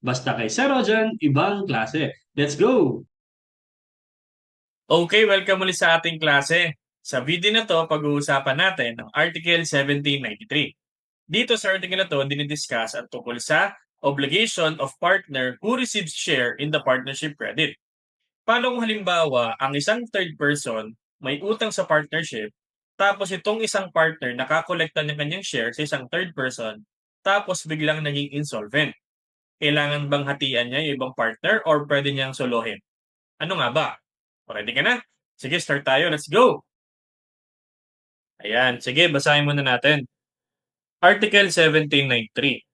Basta kay Sir Rojan, ibang klase. Let's go! Okay, welcome ulit sa ating klase. Sa video na to, pag-uusapan natin ang Article 1793. Dito sa article na to, dinidiscuss ang tungkol sa obligation of partner who receives share in the partnership credit. Paano kung halimbawa, ang isang third person may utang sa partnership, tapos itong isang partner nakakolekta ng kanyang share sa isang third person, tapos biglang naging insolvent. Kailangan bang hatian niya yung ibang partner or pwede niyang solohin? Ano nga ba? Ready ka na? Sige, start tayo. Let's go! Ayan, sige, basahin muna natin. Article 1793.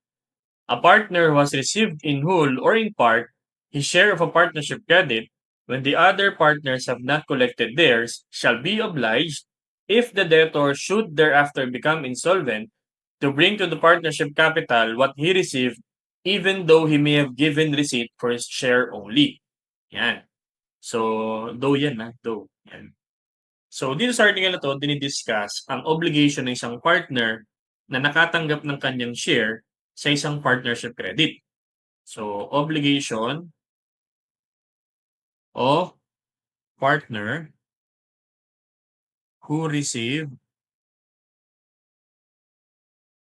A partner who has received in whole or in part his share of a partnership credit when the other partners have not collected theirs shall be obliged, if the debtor should thereafter become insolvent, to bring to the partnership capital what he received, even though he may have given receipt for his share only. Yan. So, though yan though. Yan. So, dito sa article na 'to, dinidiscuss ang obligation ng isang partner na nakatanggap ng kanyang share sa isang partnership credit. So, obligation of partner who receive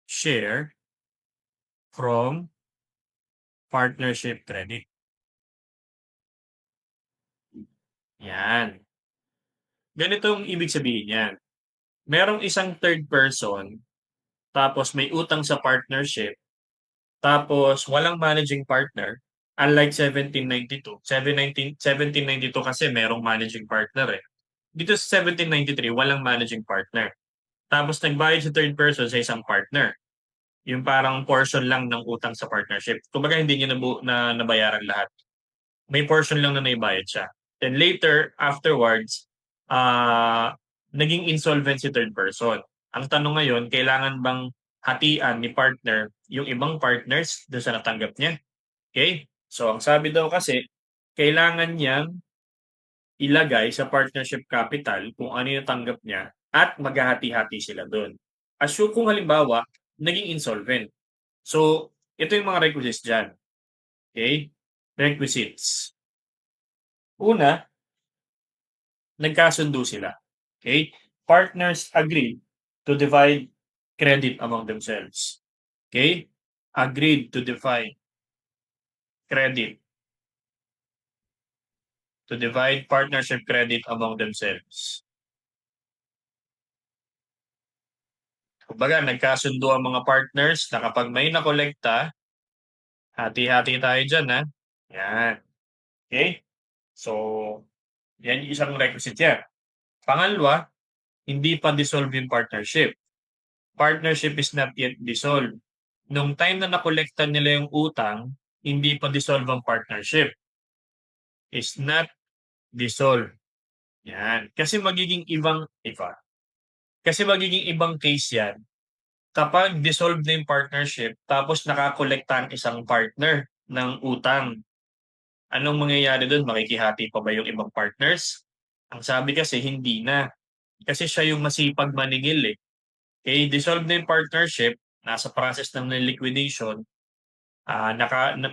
share from partnership credit. Yan. Ganito ang ibig sabihin niyan. Merong isang third person, tapos may utang sa partnership, tapos walang managing partner, unlike 1792. 1792 kasi merong managing partner eh. Dito sa 1793, walang managing partner. Tapos nagbayad sa third person sa isang partner. Yung parang portion lang ng utang sa partnership. Kumbaga hindi niya nabayaran lahat. May portion lang na naibayad siya. Then later, afterwards, ah naging insolvent si third person. Ang tanong ngayon, kailangan bang hatian ni partner yung ibang partners doon sa natanggap niya? Okay? So, ang sabi daw kasi, kailangan niyang ilagay sa partnership capital kung ano yung tanggap niya at maghahati-hati sila doon. Assume kung halimbawa, naging insolvent. So, ito yung mga requisites dyan. Okay? Requisites. Una, nagkasundo sila. Okay? Partners agreed to divide credit among themselves. Okay? Agreed to divide credit, to divide partnership credit among themselves. Kumbaga, nagkasundo ang mga partners na kapag may nakolekta, hati-hati tayo dyan, ha? Yan. Okay? So, yan yung isang requisite yan. Pangalawa, hindi pa dissolve yung partnership. Partnership is not yet dissolved. Nung time na nakolekta nila yung utang, hindi pa dissolve ang partnership. Is not dissolved. Yan. Kasi magiging ibang case yan kapag dissolved na yung partnership tapos nakakolekta ang isang partner ng utang. Anong mangyayari doon? Makikihati pa ba yung ibang partners? Ang sabi kasi hindi na. Kasi siya yung masipag maningil eh. Okay, dissolve na yung partnership, nasa process ng liquidation,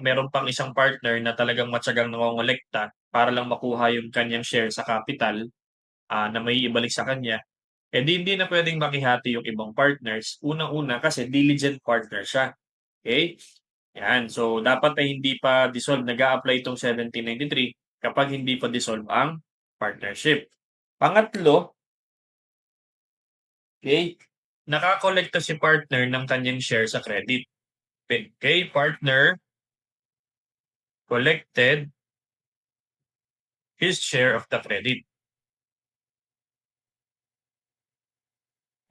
meron pang isang partner na talagang matyagang nangongolekta para lang makuha yung kanyang share sa capital na may ibalik sa kanya. Eh hindi na pwedeng makihati yung ibang partners. Unang-una kasi diligent partner siya. Okay? Yan. So, dapat ay hindi pa dissolve. Nag-a-apply itong 1793 kapag hindi pa dissolve ang partnership. Pangatlo, okay, nakakolekta si partner ng kanyang share sa credit. Okay, partner collected his share of the credit.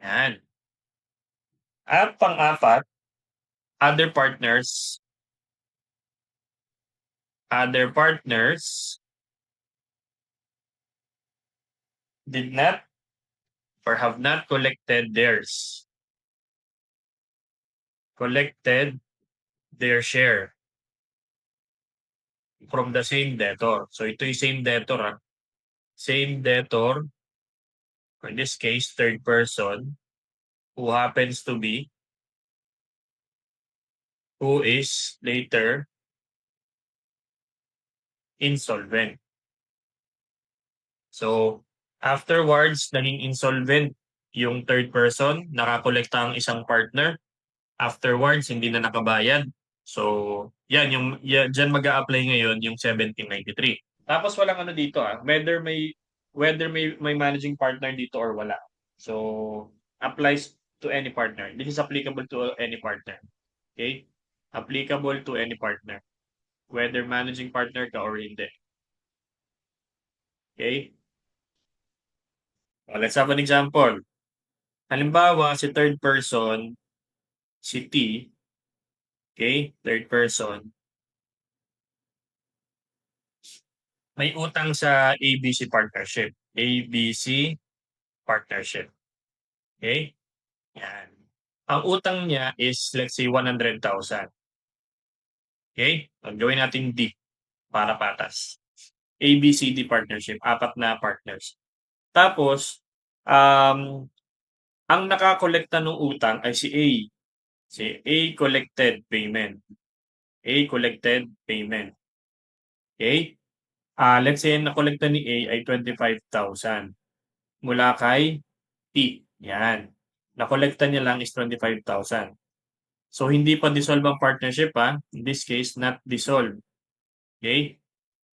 Yan. At pang-apat, other partners did not or have not collected their share from the same debtor. So ito yung same debtor. Same debtor, in this case, third person, who happens to be, who is later insolvent. So, afterwards, naging insolvent yung third person, nakakolekta ang isang partner. Afterwards, hindi na nakabayad. So, diyan mag-a-apply ngayon yung 1793. Tapos walang ano dito whether may managing partner dito or wala. So, applies to any partner. This is applicable to any partner. Okay? Applicable to any partner. Whether managing partner ka or hindi. Okay? Let's have an example. Halimbawa, si third person, si T, okay? Third person, may utang sa ABC Partnership. ABC Partnership. Okay? Yan. Ang utang niya is, let's say, 100,000. Okay? Gawin natin D para patas. ABCD Partnership, 4 na partners. Tapos, ang nakakolekta ng utang ay si A. Si A collected payment. A collected payment. Okay? Let's say ang nakolekta ni A ay 25,000 mula kay T. Yan. Nakolekta niya lang is 25,000. So, hindi pa dissolve ang partnership In this case, not dissolved. Okay?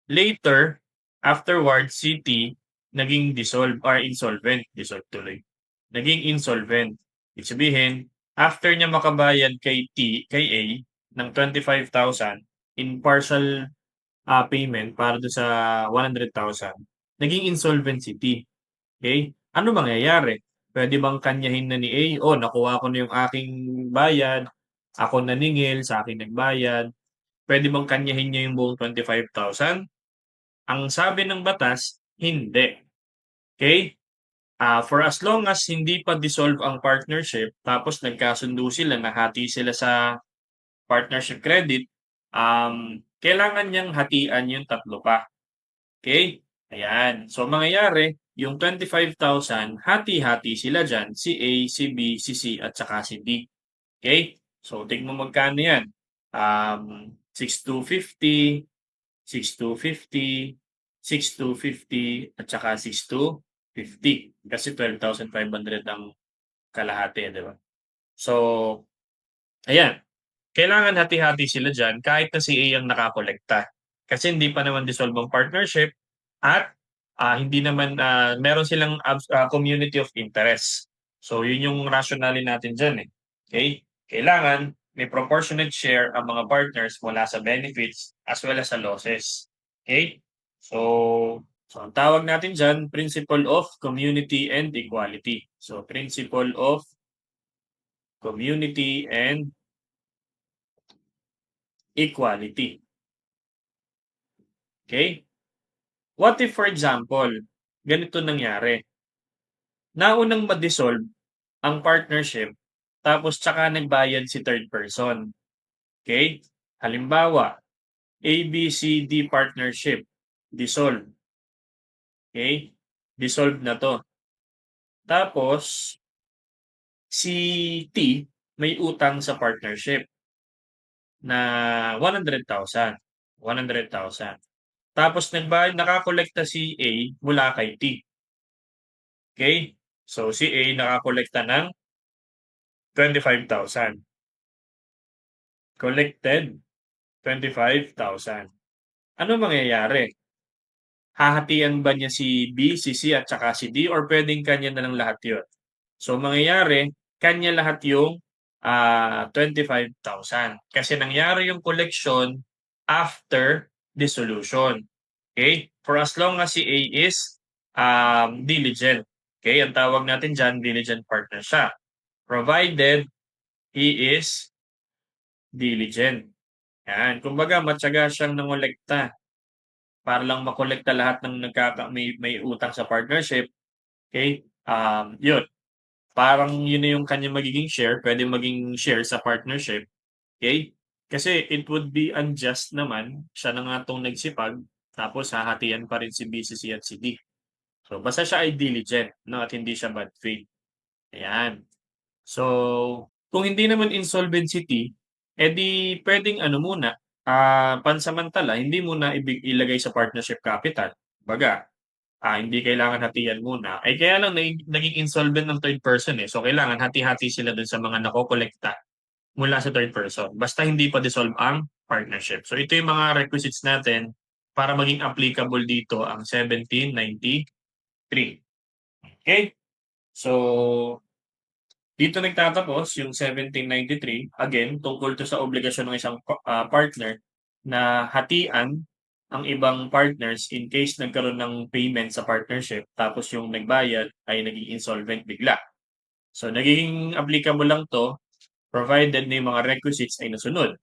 Later, afterwards, si T naging dissolved or insolvent. Dissolved tuloy. Naging insolvent. Ibig sabihin, after niya makabayad kay A, ng 25,000 in partial payment para do sa 100,000, naging insolvent si T. Okay? Ano mangyayari? Pwede bang kanyahin na ni A, nakuha ko na yung aking bayad, ako naningil, sa akin nagbayad. Pwede bang kanyahin niya yung buong 25,000? Ang sabi ng batas, hindi. Okay? For as long as hindi pa dissolve ang partnership, tapos nagkasundo sila, nahati sila sa partnership credit, kailangan niyang hatian yung 3 pa. Okay? Ayan. So, mangyayari, yung 25,000, hati-hati sila dyan, si A, si B, si C, at saka si D. Okay? So, tignan mo magkano yan. 6,250, 6,250, 6,250, at saka 6,250. Kasi 12,500 ang kalahati, di ba? So, ayan. Kailangan hati-hati sila dyan kahit na si A ang nakakolekta. Kasi hindi pa naman dissolve ang partnership at hindi naman, meron silang community of interest. So, yun yung rationale natin dyan Okay? Kailangan may proportionate share ang mga partners mula sa benefits as well as sa losses. Okay? So ang tawag natin dyan, principle of community and equality. So, principle of community and equality. Okay? What if, for example, ganito nangyari? Naunang ma-dissolve ang partnership, tapos tsaka nagbayad si third person. Okay? Halimbawa, ABCD partnership, dissolve. Okay? Dissolve na to. Tapos, si T may utang sa partnership na 100,000. 100,000. Tapos nakakolekta si A mula kay T. Okay? So, si A nakakolekta ng 25,000. Collected 25,000. Ano mangyayari? Hahatian ba niya si B, si C, at saka si D or pwedeng kanya na lang lahat yun? So, mangyayari, kanya lahat yung 25,000. Kasi nangyari yung collection after dissolution. Okay? For as long as si A is diligent. Okay? Ang tawag natin dyan, diligent partner siya. Provided he is diligent. Yan. Kumbaga, matyaga siyang nangolekta para lang makolekta lahat ng may utang sa partnership. Okay? Yun. Parang yun na yung kanya magiging share, pwede maging share sa partnership. Okay? Kasi it would be unjust naman, siya na nga itong nagsipag, tapos hahatian pa rin si B, si C, at si D. So, basta siya ay diligent, no? At hindi siya bad faith. Ayan. So, kung hindi naman insolvency, edi pwedeng ano muna, pansamantala hindi mo na ilagay sa partnership capital. Kumbaga, hindi kailangan hatian muna. Kaya lang naging insolvent ng third person, So, kailangan hati-hati sila dun sa mga nakokolekta mula sa third person. Basta hindi pa dissolve ang partnership. So, ito yung mga requisites natin para maging applicable dito ang 1793. Okay? So, dito nagtatapos yung 1793. Again, tungkol to sa obligasyon ng isang partner na hatian ang ibang partners in case nagkaroon ng payment sa partnership tapos yung nagbayad ay naging insolvent bigla. So, naging applicable lang to provided na yung mga requisites ay nasunod.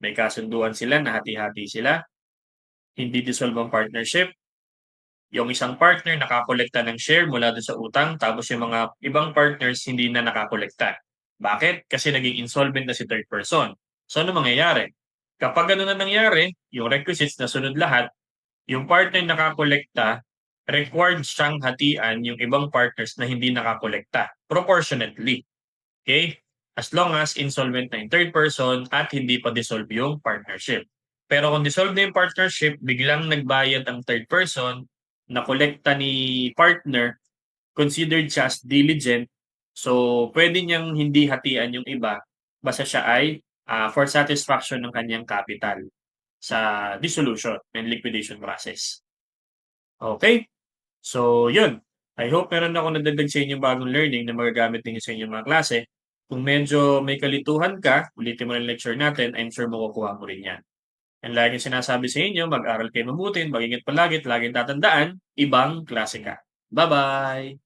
May kasunduan sila na hati-hati sila, hindi dissolve ang partnership, yung isang partner nakakolekta ng share mula doon sa utang, tapos yung mga ibang partners hindi na nakakolekta. Bakit? Kasi naging insolvent na si third person. So ano mangyayari? Kapag ano na nangyari, yung requisites na sunod lahat, yung partner nakakolekta, required siyang hatian yung ibang partners na hindi nakakolekta proportionately. Okay? As long as insolvent na yung third person at hindi pa dissolve yung partnership. Pero kung dissolve na yung partnership, biglang nagbayad ang third person, nakolekta ni partner, considered siya as diligent, so pwede niyang hindi hatian yung iba basta siya ay for satisfaction ng kanyang capital sa dissolution and liquidation process. Okay? So, yun. I hope meron ako nadagdag sa inyong bagong learning na magagamit ninyo sa inyong mga klase. Kung medyo may kalituhan ka, ulitin mo na yung lecture natin, I'm sure makukuha mo rin yan. And laging sinasabi sa inyo, mag-aral kayo mabuti, mag-ingat palagi at laging tatandaan, ibang klase ka. Bye-bye!